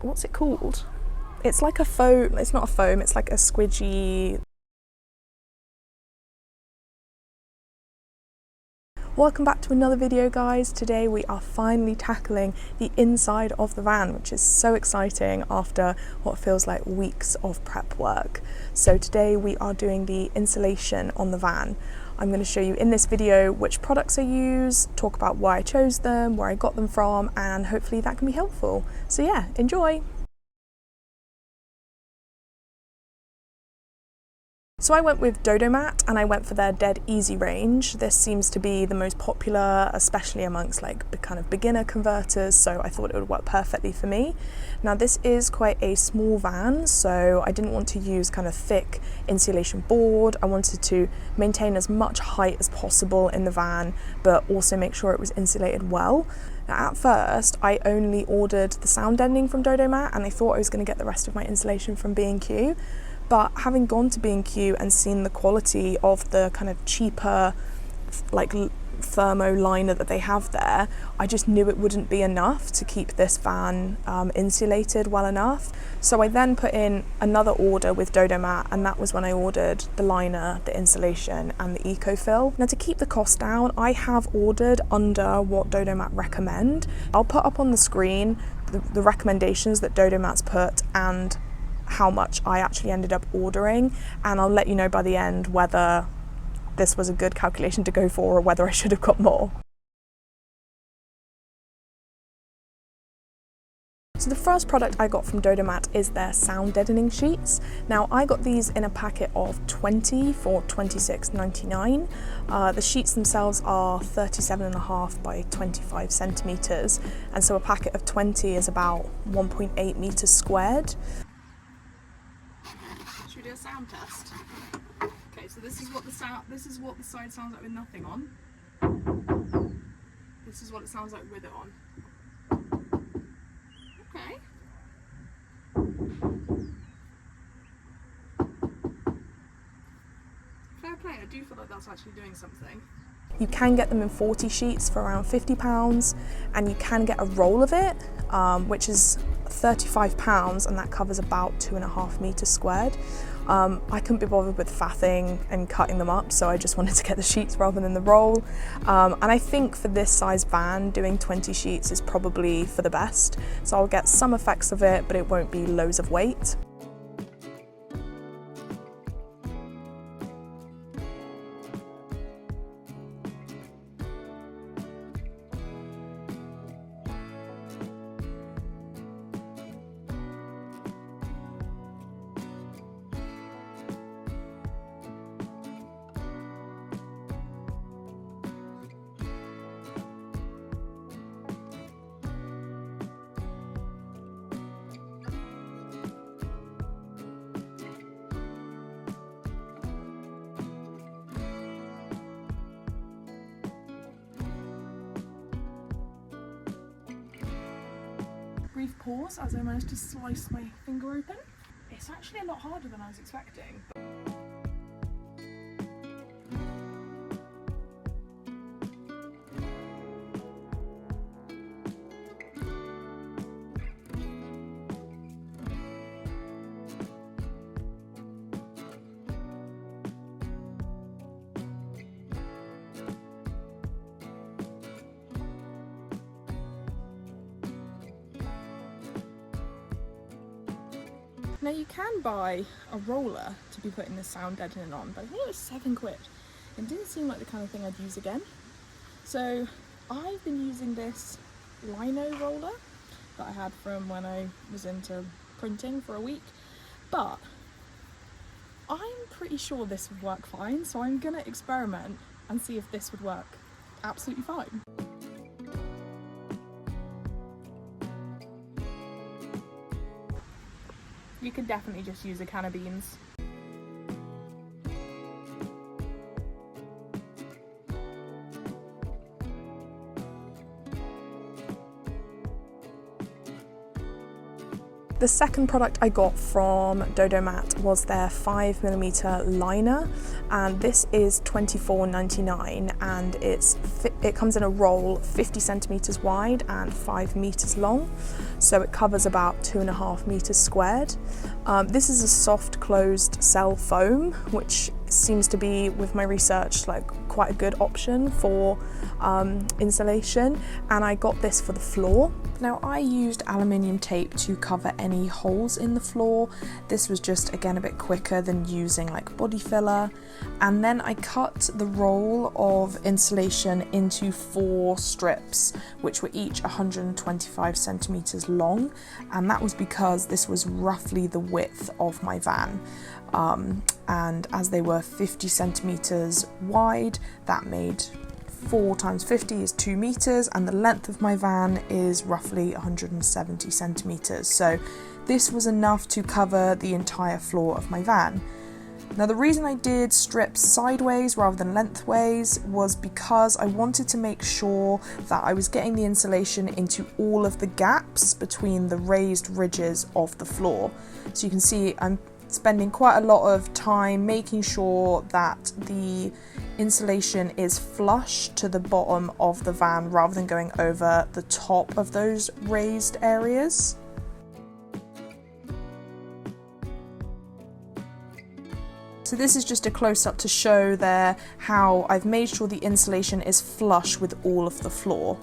what's it called? It's like a foam, it's not a foam, it's like a squidgy. Welcome back to another video, guys. Today we are finally tackling the inside of the van, which is so exciting after what feels like weeks of prep work. So today we are doing the insulation on the van. I'm going to show you in this video which products I use, talk about why I chose them, where I got them from, and hopefully that can be helpful. So yeah, enjoy! So I went with Dodomat and I went for their Deadezy range. This seems to be the most popular, especially amongst like the kind of beginner converters, so I thought it would work perfectly for me. Now this is quite a small van, so I didn't want to use kind of thick insulation board. I wanted to maintain as much height as possible in the van, but also make sure it was insulated well. Now, at first, I only ordered the sound deadening from Dodomat and I thought I was going to get the rest of my insulation from B&Q. But having gone to B&Q and seen the quality of the kind of cheaper like thermo liner that they have there, I just knew it wouldn't be enough to keep this van insulated well enough. So I then put in another order with Dodomat, and that was when I ordered the liner, the insulation and the eco-fill. Now to keep the cost down, I have ordered under what Dodomat recommend. I'll put up on the screen the recommendations that Dodomat's put and how much I actually ended up ordering, and I'll let you know by the end whether this was a good calculation to go for or whether I should have got more. So the first product I got from Dodomat is their sound deadening sheets. Now I got these in a packet of 20 for $26.99. The sheets themselves are 37.5 by 25 centimeters, and so a packet of 20 is about 1.8 meters squared. Should we do a sound test? Okay, so this is what the side sounds like with nothing on. This is what it sounds like with it on. Okay. Fair play, I do feel like that's actually doing something. You can get them in 40 sheets for around £50, and you can get a roll of it, which is £35, and that covers about 2.5 meters squared. I couldn't be bothered with faffing and cutting them up, so I just wanted to get the sheets rather than the roll. And I think for this size van, doing 20 sheets is probably for the best. So I'll get some effects of it, but it won't be loads of weight. Brief pause as I managed to slice my finger open. It's actually a lot harder than I was expecting. Now you can buy a roller to be putting this sound deadening on, but I think it was £7. It didn't seem like the kind of thing I'd use again. So I've been using this lino roller that I had from when I was into printing for a week, but I'm pretty sure this would work fine, so I'm gonna experiment and see if this would work absolutely fine. You could definitely just use a can of beans. The second product I got from Dodomat was their 5mm liner, and this is £24.99, and it comes in a roll 50 centimetres wide and 5 metres long, so it covers about 2.5 metres squared. This is a soft closed cell foam, which seems to be, with my research, like quite a good option for insulation, and I got this for the floor. Now, I used aluminium tape to cover any holes in the floor. This was just, again, a bit quicker than using like body filler. And then I cut the roll of insulation into 4 strips, which were each 125 centimetres long. And that was because this was roughly the width of my van. And as they were 50 centimetres wide, that made 4 times 50 is 2 metres, and the length of my van is roughly 170 centimetres. So this was enough to cover the entire floor of my van. Now, the reason I did strips sideways rather than lengthways was because I wanted to make sure that I was getting the insulation into all of the gaps between the raised ridges of the floor. So you can see I'm spending quite a lot of time making sure that the insulation is flush to the bottom of the van rather than going over the top of those raised areas. So this is just a close-up to show there how I've made sure the insulation is flush with all of the floor.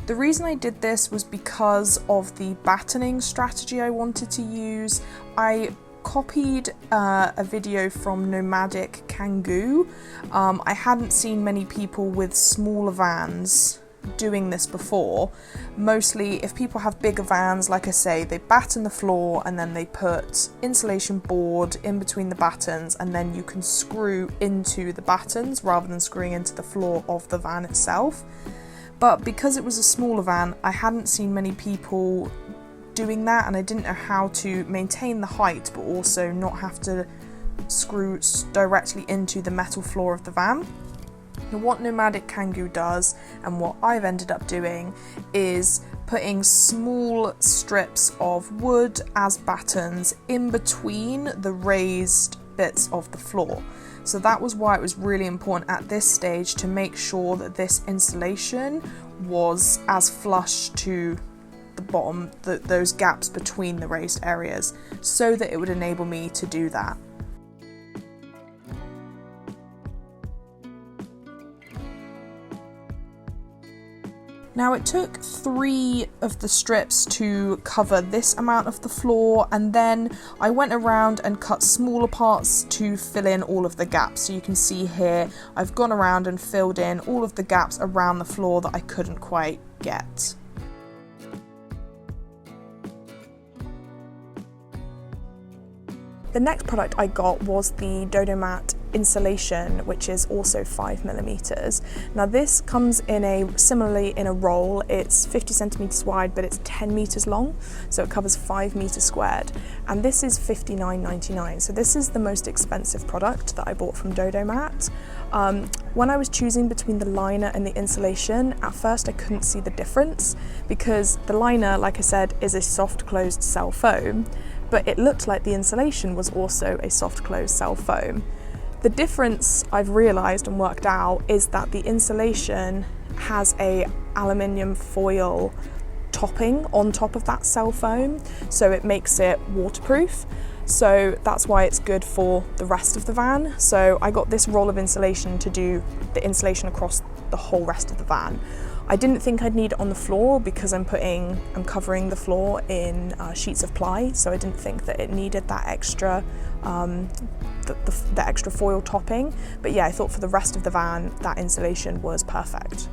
The reason I did this was because of the battening strategy I wanted to use. I copied a video from Nomadic Kangoo. I hadn't seen many people with smaller vans doing this before. Mostly, if people have bigger vans, like I say, they batten the floor and then they put insulation board in between the battens, and then you can screw into the battens rather than screwing into the floor of the van itself. But because it was a smaller van, I hadn't seen many people doing that, and I didn't know how to maintain the height but also not have to screw directly into the metal floor of the van. Now, what Nomadic Kangoo does, and what I've ended up doing, is putting small strips of wood as battens in between the raised bits of the floor. So that was why it was really important at this stage to make sure that this insulation was as flush to the bottom, those gaps between the raised areas, so that it would enable me to do that. Now, it took 3 of the strips to cover this amount of the floor, and then I went around and cut smaller parts to fill in all of the gaps. So you can see here, I've gone around and filled in all of the gaps around the floor that I couldn't quite get. The next product I got was the Dodomat Insulation, which is also 5mm. Now, this comes in similarly in a roll. It's 50 centimetres wide, but it's 10 metres long, so it covers 5 metres squared. And this is £59.99. So this is the most expensive product that I bought from Dodomat. When I was choosing between the liner and the insulation, at first I couldn't see the difference, because the liner, like I said, is a soft closed cell foam, but it looked like the insulation was also a soft closed cell foam. The difference I've realised and worked out is that the insulation has a aluminium foil topping on top of that cell foam, so it makes it waterproof. So that's why it's good for the rest of the van. So I got this roll of insulation to do the insulation across the whole rest of the van. I didn't think I'd need it on the floor because I'm covering the floor in sheets of ply, so I didn't think that it needed that extra, the extra foil topping. But yeah, I thought for the rest of the van, that insulation was perfect.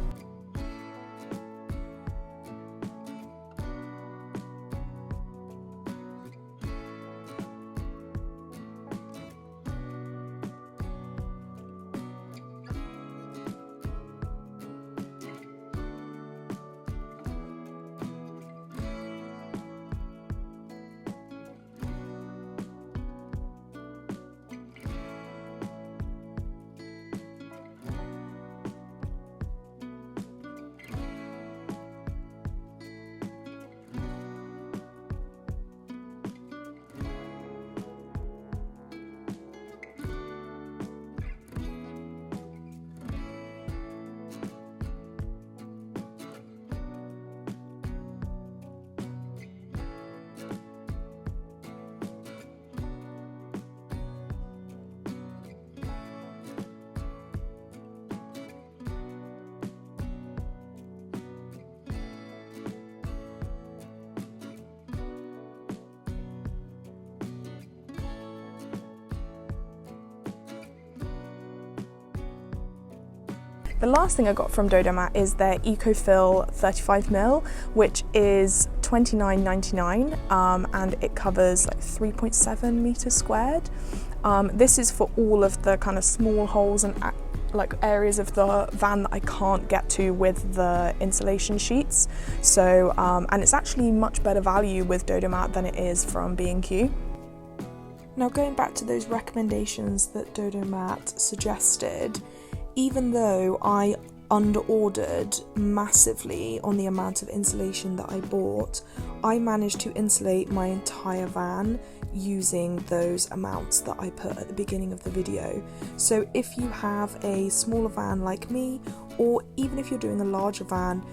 The last thing I got from Dodomat is their EcoFill 35mm, which is $29.99, and it covers like 3.7 meters squared. This is for all of the kind of small holes and like areas of the van that I can't get to with the insulation sheets. So, and it's actually much better value with Dodomat than it is from B&Q. Now, going back to those recommendations that Dodomat suggested, even though I under-ordered massively on the amount of insulation that I bought, I managed to insulate my entire van using those amounts that I put at the beginning of the video. So if you have a smaller van like me, or even if you're doing a larger van,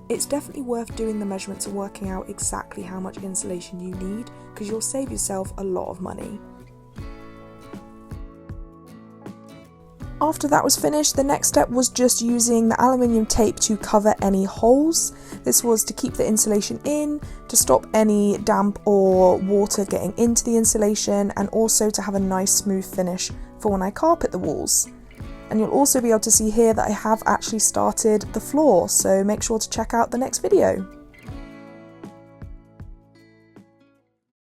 it's definitely worth doing the measurements and working out exactly how much insulation you need, because you'll save yourself a lot of money. After that was finished, the next step was just using the aluminium tape to cover any holes. This was to keep the insulation in, to stop any damp or water getting into the insulation, and also to have a nice smooth finish for when I carpet the walls. And you'll also be able to see here that I have actually started the floor, so make sure to check out the next video.